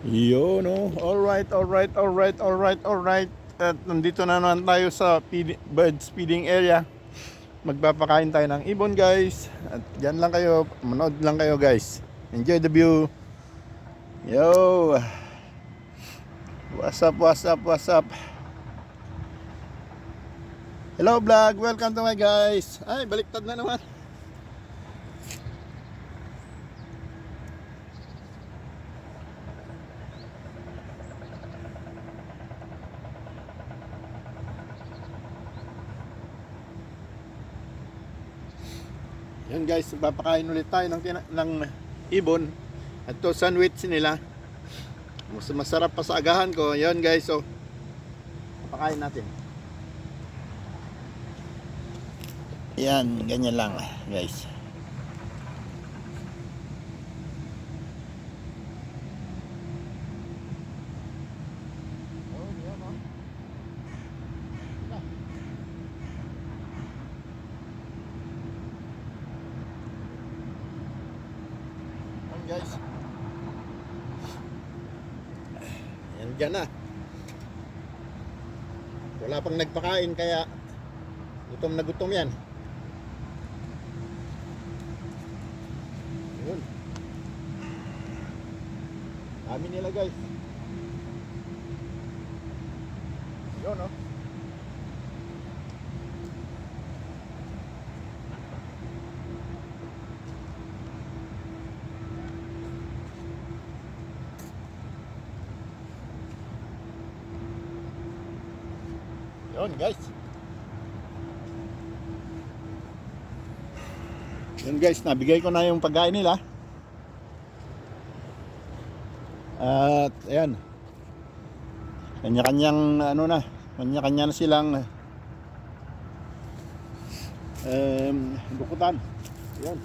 Yo, no. Alright. At nandito na naman tayo sa bird feeding area. Magpapakain tayo ng ibon, guys. At dyan lang kayo, manood lang kayo, guys. Enjoy the view. Yo. What's up? Hello, vlog. Welcome to my guys. Ay, baliktad na naman. Yan guys, papakain ulit tayo ng ibon. At to sandwich nila. Mas masarap pa sa agahan ko. Yan guys, so papakain natin. Yan, ganyan lang guys. Guys, yan dyan na. Wala pang nagpakain kaya gutom na gutom yan. Yun, dami nila guys. Yun, no? Yun guys. Yun guys, nabigay ko na yung pagkain nila. At ayan, kanya-kanyang kanya-kanya na silang dukutan. Ayan.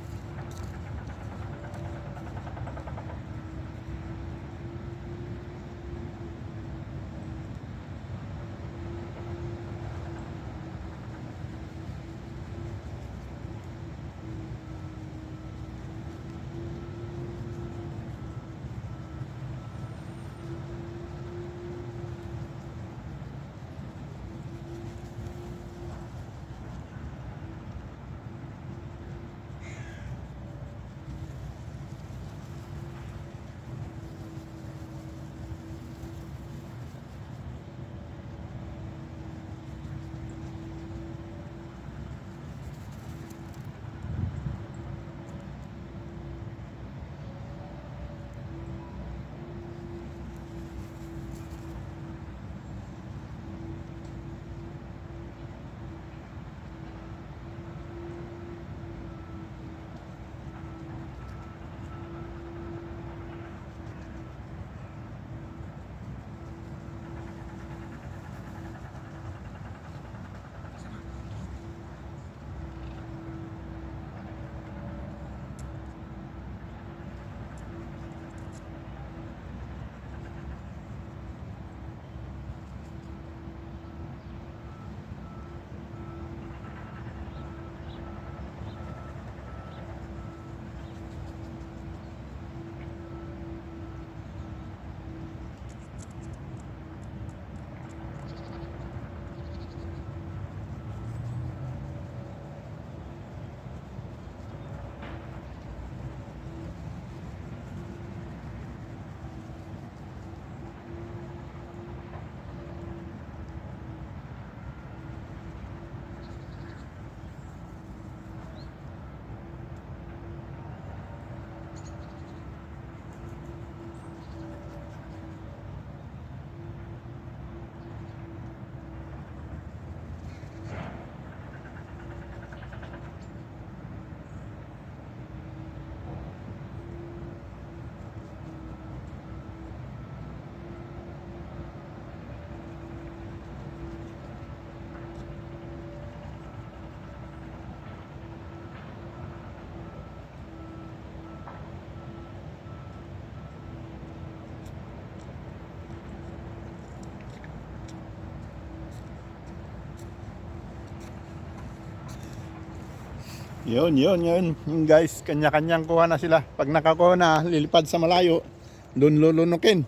Yun. Yung guys, kanya-kanyang kuha na sila. Pag nakakuha na, lilipad sa malayo, doon lulunukin.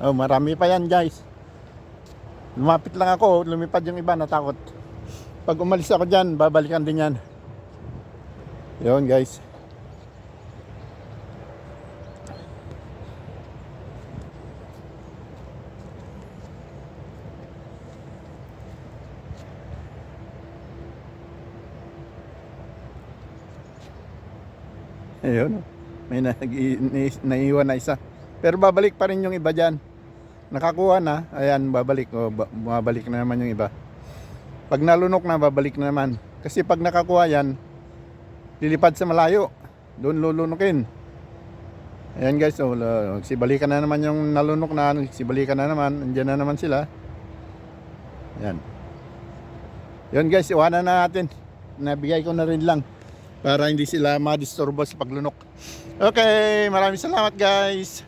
Oh, marami pa yan guys. Lumapit lang ako, lumipad yung iba, natakot. Pag umalis ako dyan, babalikan din yan. Yun guys. Ayun. May naiiwan na isa. Pero babalik pa rin yung iba dyan. Nakakuha na. Ayan, babalik. O, babalik na naman yung iba. Pag nalunok na, babalik na naman. Kasi pag nakakuha yan, lilipad sa malayo. Doon lulunukin. Ayan guys. So, sibalikan na naman yung nalunok na. Sibalikan na naman. Andiyan na naman sila. Ayan. Yun guys, iwanan na natin. Nabigay ko na rin lang. Para hindi sila ma-disturbo sa paglunok. Okay, maraming salamat guys.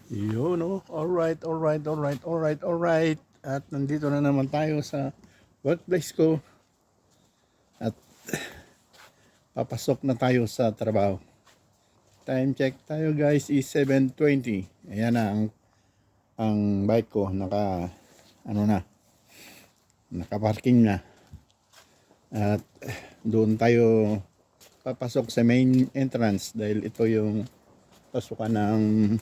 Yun oh. Alright. At nandito na naman tayo sa workplace ko. At papasok na tayo sa trabaho. Time check tayo guys is 7:20. Ayan na ang bike ko nakaparking na. At doon tayo papasok sa main entrance dahil ito yung pasukan ng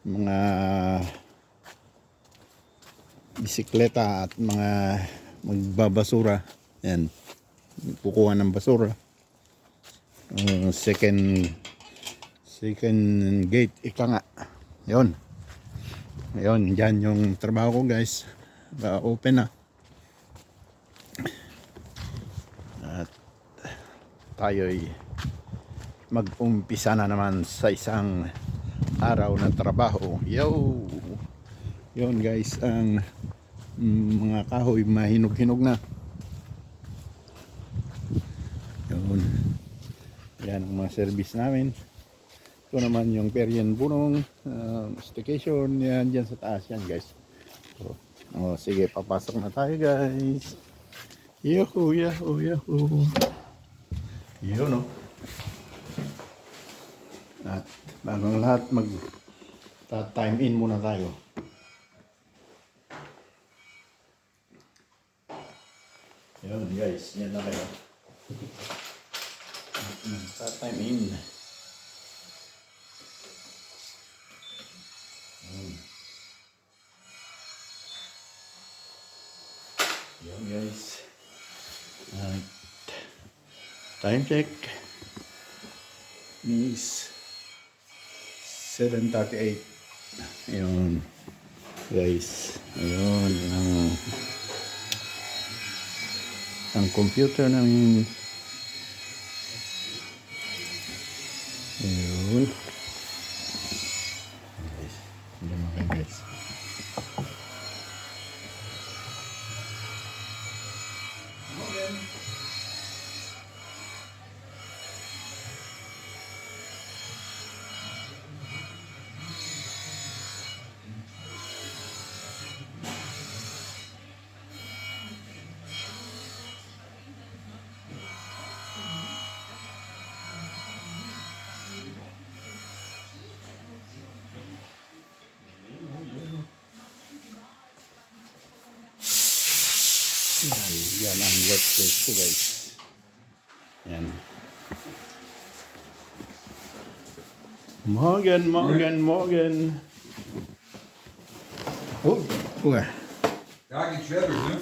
mga bisikleta at mga magbabasura. Yan, kukuha ng basura. Second gate, ika nga. Yun, dyan yung trabaho ko guys. Open na. At tayo'y mag-umpisa na naman sa isang araw na trabaho. Yun guys, ang mga kahoy mahinog-hinog na. Yun. Yan ang mga service namin. Ito naman yung Perian Bunong station. Yan dyan sa taas yan guys. So, sige, papasok na tayo guys. Yahoo. Yun oh. At bago lahat time in muna tayo. Yun guys, yan na kayo. Time in. Yan guys. Time check is 7:38. Ayun guys. Ayun ang computer namin. Ayun guys. Hindi makay guys. Yan ang workplace ko guys. Yan. Morgen. Oh, ja. Ja, geht schwer durch, ne?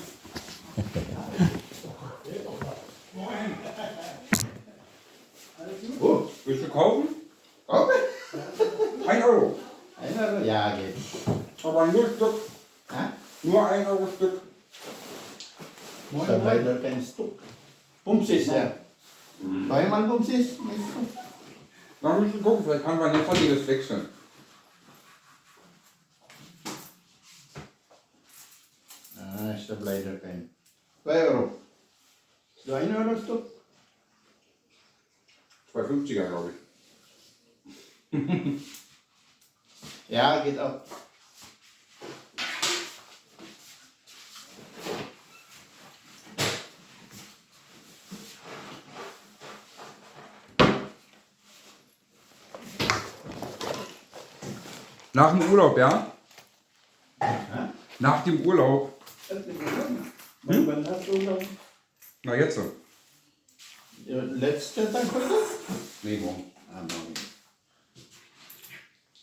Oh, willst du kaufen? Okay. 1 Euro. Ja, geht. Aber nur Stück. Ha? Nur 1 Euro Stück. Sa Rider Pen Stook. Pumpsis, ja. Kaya man pumpsis. Da müssen wir gucken, vielleicht kann man nicht das wechseln. Stabilizer pen. 2 Euro. Is dat 1 Euro Stook? 2,50er, glaube ich. Ja, geht auch. Nach dem Urlaub, ja? Nach dem Urlaub. Wann hast du Urlaub? Na jetzt so. Ja, letzter Tag heute? Nee, morgen. Ah, morgen.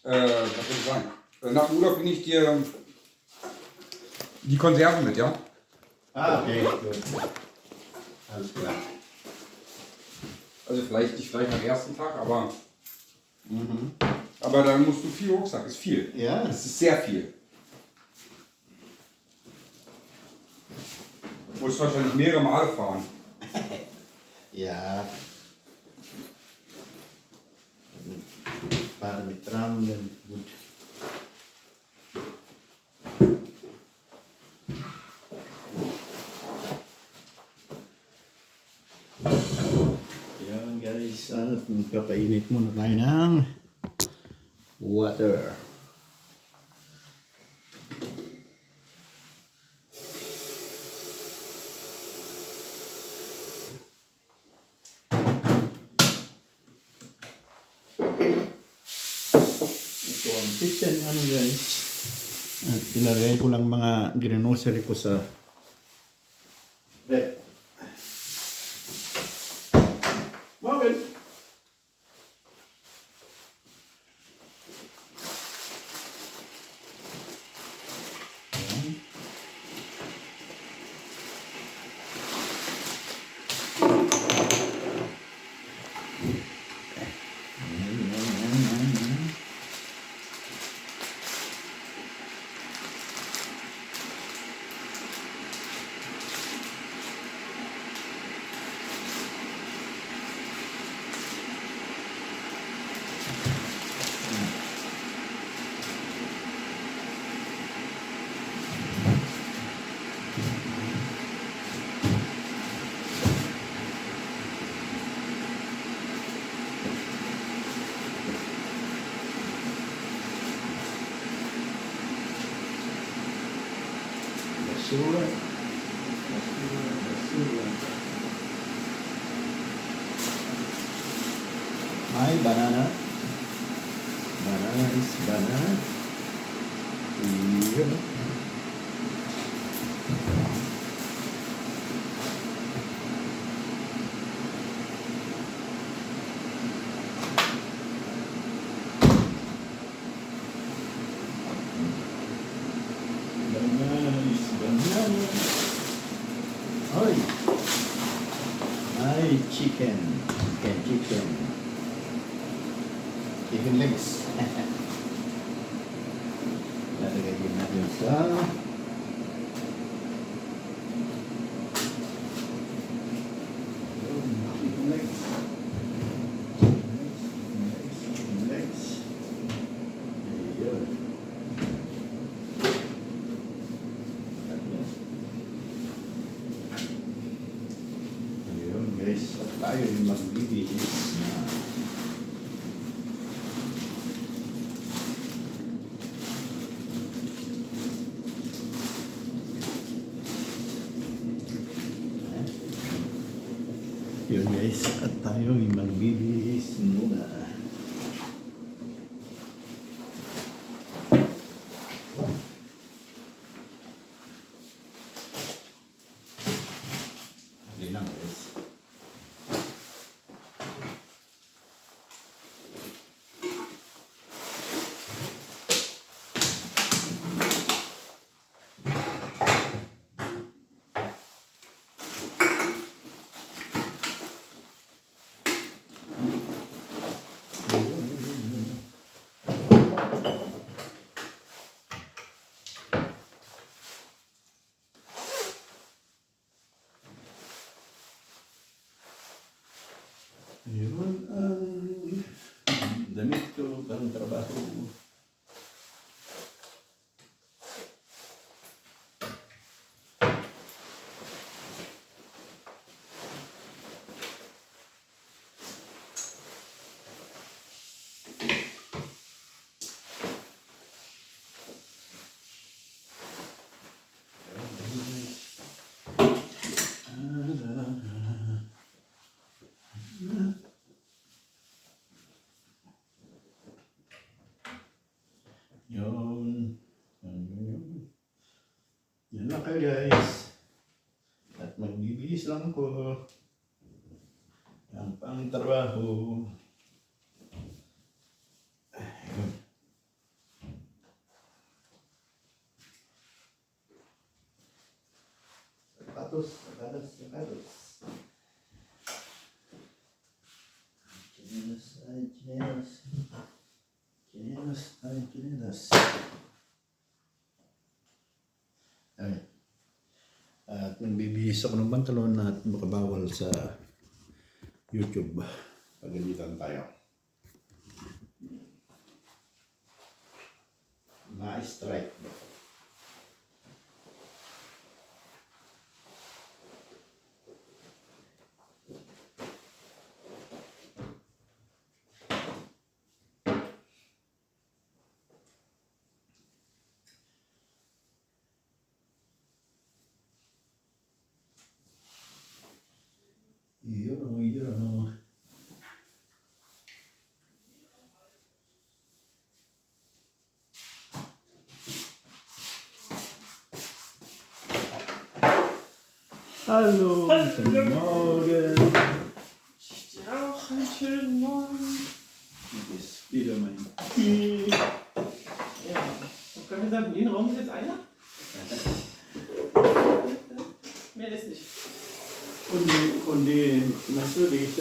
Was soll ich sagen? Nach dem Urlaub bringe ich dir die Konserven mit, ja? Ah, okay, gut. Alles klar. Also vielleicht nicht gleich am ersten Tag, aber dann musst du viel Rucksack, ist viel. Ja, Das ist sehr viel. Du musst wahrscheinlich mehrere Male fahren. ja. Fahren mit Tram, dann gut. Yan guys, magpapainit muna tayo ng water. Ito ang kitchen ano guys. At ilagay ko lang mga grocery ko sa rep. Morgen! Basura. Basura, basura. May banana. Banana is banana. Yun. Banana is banana. Oy. Ay, chicken. Chicken. Chicken legs. Lalagay din natin sa chicken legs. Chicken legs. Ayun. Ayun guys, at tayo yung magbibihis na yun guys, at tayo yung magbibihis muna. Yun lang guys. Yun ang damit ko pang trabaho. lang po. Ang pangtrabaho. Sapatos, sapatos, sapatos. Chinelas, ay chinelas. Chinelas, ay chinelas. Ay. At nagbibihis ako ng pantalon at makabawal sa YouTube. Pagalitan tayo. Na-strike. Yun. Hallo, guten Morgen. Ja, einen schönen Morgen. Das ist wieder mein Tee. Ja, was können wir sagen? In den Raum ist jetzt einer? Mehr ist nicht. Und die natürlich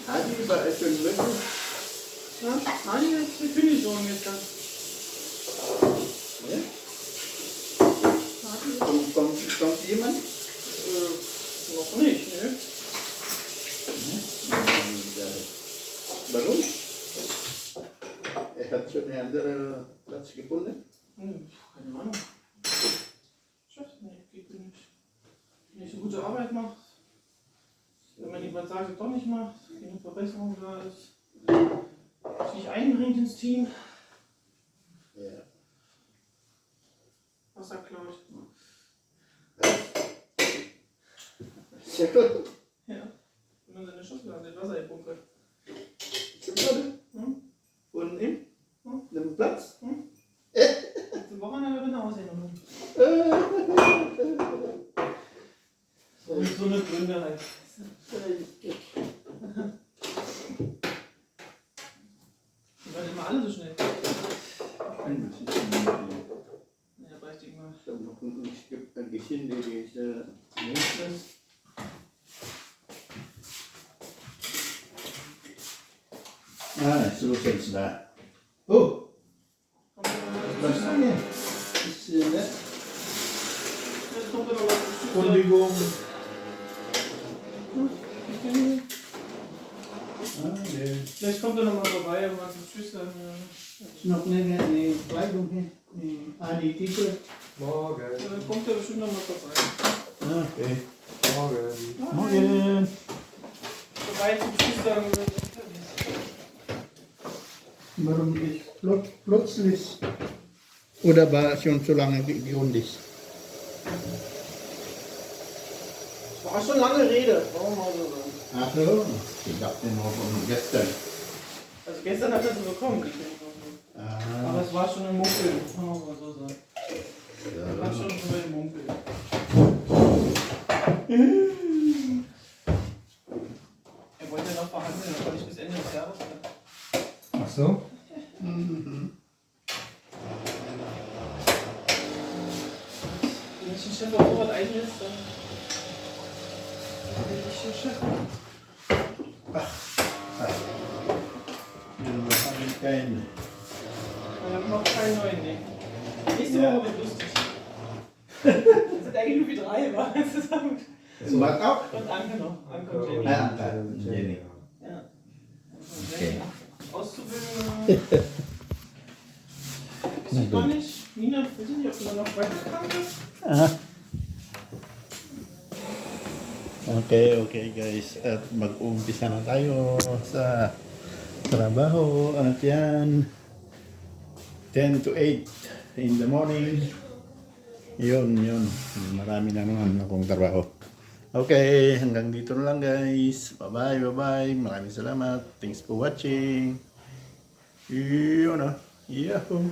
Adi war schon wirklich. Ja, Adi ist die Kündigung gestern. Ja? Adi Kommt jemand? noch nicht, ne? Warum? Er hat schon einen anderen Platz gefunden. Keine Ahnung. Schafft nicht, geht nicht. Nicht so gute Arbeit macht. Wenn man die Passage doch nicht macht, keine Verbesserung da ist. Sich nicht einbringt ins Team. Ja. Wasser klaut. Sehr gut. Ja. Wenn man seine Schussblase Wasser gebunkert. Hm? Und ihm? Hm? Den Platz? Letzte Woche haben wir eine Aussendung. So eine Gründe halt. Die waren immer alle so schnell. Ein Ja, reicht irgendwann. bisschen diese nächstes. So sitzt da. Oh, was ist denn hier? Ist nett. Jetzt kommt er noch was. Entschuldigung. Nee. Vielleicht kommt er noch mal vorbei und mal zum Tschüss sagen. Ist noch eine Kleidung hier? Die T-Shirt? Morgen. Ja, dann kommt er bestimmt noch mal vorbei. Okay. Morgen. Morgen. Vorbei zum Tschüss sagen. Warum ist plötzlich? Oder war schon so lange gegründet? War schon lange Rede. Warum mal so sagen. Ach so, ich dachte nur von gestern. Also gestern hat er sie bekommen, die Kündigung. Aber es war schon ein Munkel. Kann man mal so sagen. Es war schon so ein Munkel. Er wollte noch verhandeln, aber nicht bis Ende des Jahres. Ach so? Wenn sich ein Chef auf sowas einlässt, dann bin ich der Chef. Das habe ich keinen. Wir haben noch keinen neuen, ne? Nächste Ja. Woche wird lustig. Das sind eigentlich nur wie 3, wa? Zusammen. Was auch? Und Anke noch. Anke und Jenny. Jenny. Ja. Okay. Auszubildende. Weiß ich gar nicht. Nina, weiß ich nicht, ob du da noch weiter kannst. Okay guys. At mag-umpisa na tayo sa trabaho. At yan, 10 to 8 in the morning. Yun. Marami na naman akong trabaho. Okay, hanggang dito na lang guys. Bye-bye. Maraming salamat. Thanks for watching. Yun. Yahoo!